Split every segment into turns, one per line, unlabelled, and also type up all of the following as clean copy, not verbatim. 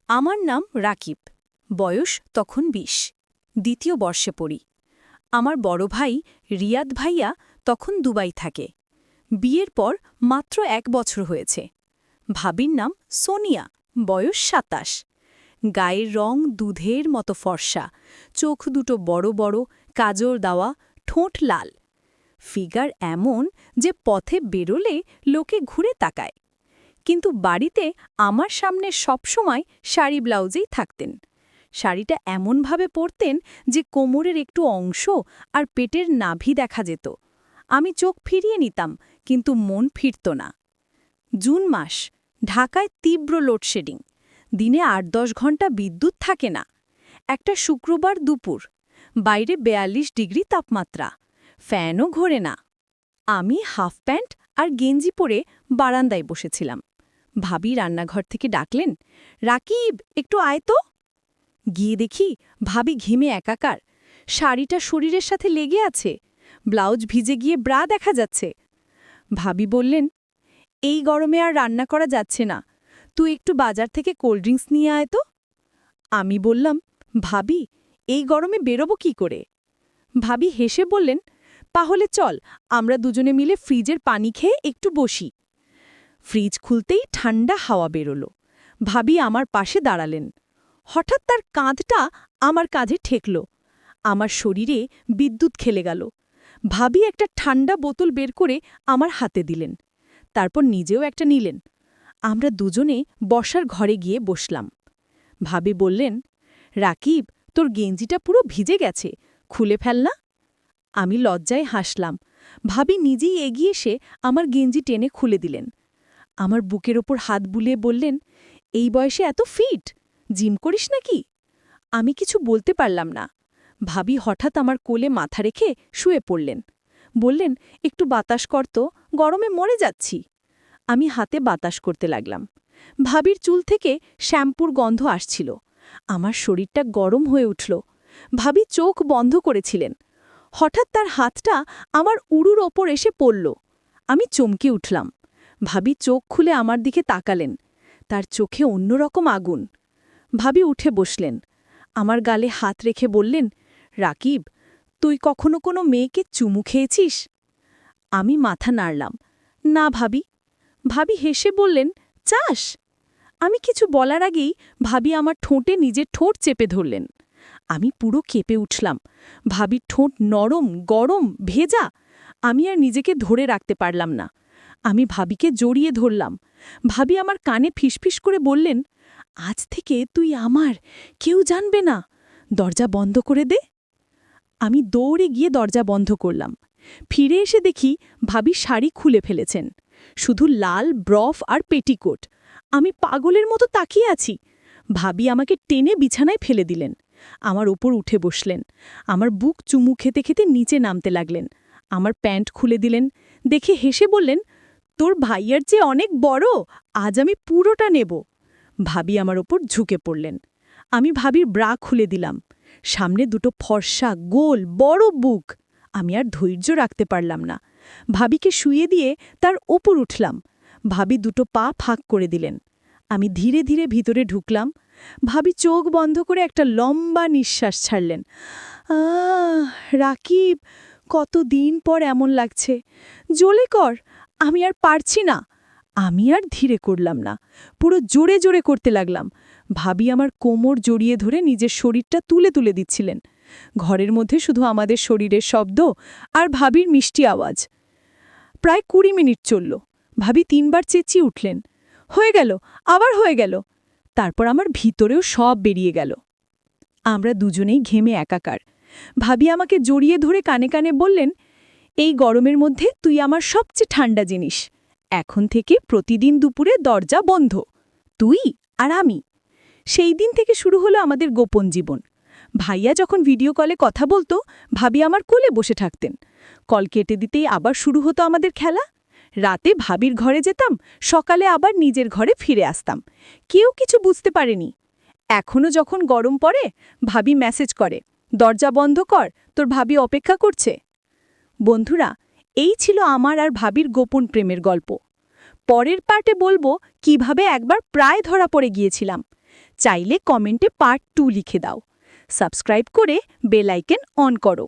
আমার নাম রাকিব। বয়স তখন ২০। দ্বিতীয় বর্ষে পড়ি। আমার বড় ভাই রিয়াদ ভাইয়া তখন দুবাই থাকে। বিয়ের পর মাত্র ১ বছর হয়েছে। ভাবির নাম সোনিয়া, বয়স ২৭। গায়ের রং দুধের মতো ফর্সা, চোখ দুটো বড় বড়, কাজল দেওয়া, ঠোঁট লাল। ফিগার এমন যে পথে বেরোলে লোকে ঘুরে তাকায়। কিন্তু বাড়িতে আমার সামনে সবসময় শাড়ি ব্লাউজেই থাকতেন। শাড়িটা এমনভাবে পরতেন যে কোমরের একটু অংশ আর পেটের নাভি দেখা যেত। আমি চোখ ফিরিয়ে নিতাম, কিন্তু মন ফিরত না। জুন মাস, ঢাকায় তীব্র লোডশেডিং। দিনে ৮-১০ ঘন্টা বিদ্যুৎ থাকে না। একটা শুক্রবার দুপুর, বাইরে ৪২ ডিগ্রি তাপমাত্রা, ফ্যানও ঘোরে না। আমি হাফ প্যান্ট আর গেঞ্জি পরে বারান্দায় বসেছিলাম। ভাবি রান্নাঘর থেকে ডাকলেন, রাকিব, একটু আয় তো। গিয়ে দেখি ভাবি ঘেমে একাকার। শাড়িটা শরীরের সাথে লেগে আছে, ব্লাউজ ভিজে গিয়ে ব্রা দেখা যাচ্ছে। ভাবি বললেন, এই গরমে আর রান্না করা যাচ্ছে না, তুই একটু বাজার থেকে কোল্ড ড্রিঙ্কস নিয়ে আয় তো। আমি বললাম, ভাবি, এই গরমে বেরোবো কি করে? ভাবি হেসে বললেন, তাহলে চল, আমরা দুজনে মিলে ফ্রিজের পানি খেয়ে একটু বসি। ফ্রিজ খুলতেই ঠান্ডা হাওয়া বেরোল। ভাবি আমার পাশে দাঁড়ালেন। হঠাৎ তার কাঁধটা আমার কাঁধে ঠেকল। আমার শরীরে বিদ্যুৎ খেলে গেল। ভাবি একটা ঠান্ডা বোতল বের করে আমার হাতে দিলেন। তারপর নিজেও একটা নিলেন। আমরা দুজনে বসার ঘরে গিয়ে বসলাম। ভাবি বললেন, রাকিব, তোর গেঞ্জিটা পুরো ভিজে গেছে, খুলে ফেল না। আমি লজ্জায় হাসলাম। ভাবি নিজেই এগিয়ে এসে আমার গেঞ্জি টেনে খুলে দিলেন। আমার বুকের ওপর হাত বুলিয়ে বললেন, এই বয়সে এত ফিট, জিম করিস নাকি? আমি কিছু বলতে পারলাম না। ভাবি হঠাৎ আমার কোলে মাথা রেখে শুয়ে পড়লেন। বললেন, একটু বাতাস কর তো, গরমে মরে যাচ্ছি। আমি হাতে বাতাস করতে লাগলাম। ভাবির চুল থেকে শ্যাম্পুর গন্ধ আসছিল। আমার শরীরটা গরম হয়ে উঠল। ভাবি চোখ বন্ধ করেছিলেন। হঠাৎ তার হাতটা আমার উড়ুর ওপর এসে পড়ল। আমি চমকে উঠলাম। ভাবি চোখ খুলে আমার দিকে তাকালেন। তার চোখে অন্যরকম আগুন। ভাবি উঠে বসলেন। আমার গালে হাত রেখে বললেন, রাকিব, তুই কখনো কোনো মেয়েকে চুমু খেয়েছিস? আমি মাথা নাড়লাম, না ভাবি। ভাবি হেসে বললেন, চাস? আমি কিছু বলার আগেই ভাবি আমার ঠোঁটে নিজের ঠোঁট চেপে ধরলেন। আমি পুরো কেঁপে উঠলাম। ভাবির ঠোঁট নরম, গরম, ভেজা। আমি আর নিজেকে ধরে রাখতে পারলাম না। আমি ভাবিকে জড়িয়ে ধরলাম। ভাবি আমার কানে ফিসফিস করে বললেন, আজ থেকে তুই আমার, কেউ জানবে না, দরজা বন্ধ করে দে। আমি দৌড়ে গিয়ে দরজা বন্ধ করলাম। ফিরে এসে দেখি ভাবি শাড়ি খুলে ফেলেছেন, শুধু লাল ব্রফ আর পেটিকোট। আমি পাগলের মতো তাকিয়ে আছি। ভাবি আমাকে টেনে বিছানায় ফেলে দিলেন। আমার ওপর উঠে বসলেন। আমার বুক চুমু খেতে খেতে নিচে নামতে লাগলেন। আমার প্যান্ট খুলে দিলেন। দেখে হেসে বললেন, তোর ভাইয়ার চেয়ে অনেক বড়, আজ আমি পুরোটা নেব। ভাবি আমার ওপর ঝুঁকে পড়লেন। আমি ভাবির ব্রা খুলে দিলাম। সামনে দুটো ফর্সা, গোল, বড় বুক। আমি আর ধৈর্য রাখতে পারলাম না। ভাবিকে শুইয়ে দিয়ে তার ওপর উঠলাম। ভাবি দুটো পা ফাঁক করে দিলেন। আমি ধীরে ধীরে ভিতরে ঢুকলাম। ভাবি চোখ বন্ধ করে একটা লম্বা নিঃশ্বাস ছাড়লেন। আহ, রাকিব, কতদিন পর এমন লাগছে, জোরে কর, আমি আর পারছি না। আমি আর ধীরে করলাম না, পুরো জোরে জোরে করতে লাগলাম। ভাবি আমার কোমর জড়িয়ে ধরে নিজের শরীরটা তুলে তুলে দিচ্ছিলেন। ঘরের মধ্যে শুধু আমাদের শরীরের শব্দ আর ভাবির মিষ্টি আওয়াজ। প্রায় ২০ মিনিট চলল। ভাবি ৩ বার চেঁচিয়ে উঠলেন, হয়ে গেল, আবার হয়ে গেল। তারপর আমার ভিতরেও সব বেরিয়ে গেল। আমরা দুজনেই ঘেমে একাকার। ভাবি আমাকে জড়িয়ে ধরে কানে কানে বললেন, এই গরমের মধ্যে তুই আমার সবচেয়ে ঠান্ডা জিনিস। এখন থেকে প্রতিদিন দুপুরে দরজা বন্ধ, তুই আর আমি। সেই দিন থেকে শুরু হলো আমাদের গোপন জীবন। ভাইয়া যখন ভিডিও কলে কথা বলতো, ভাবি আমার কোলে বসে থাকতেন। কল কেটে দিতেই আবার শুরু হতো আমাদের খেলা। রাতে ভাবির ঘরে যেতাম, সকালে আবার নিজের ঘরে ফিরে আসতাম। কেউ কিছু বুঝতে পারেনি। এখনও যখন গরম পড়ে, ভাবি মেসেজ করে, দরজা বন্ধ কর, তোর ভাবি অপেক্ষা করছে। বন্ধুরা, এই ছিল আমার আর ভাবির গোপন প্রেমের গল্প। পরের পার্টে বলবো কিভাবে একবার প্রায় ধরা পড়ে গিয়েছিলাম। চাইলে কমেন্টে পার্ট 2 লিখে দাও। সাবস্ক্রাইব করে বেল আইকন অন করো।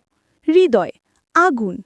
হৃদয়, আগুন।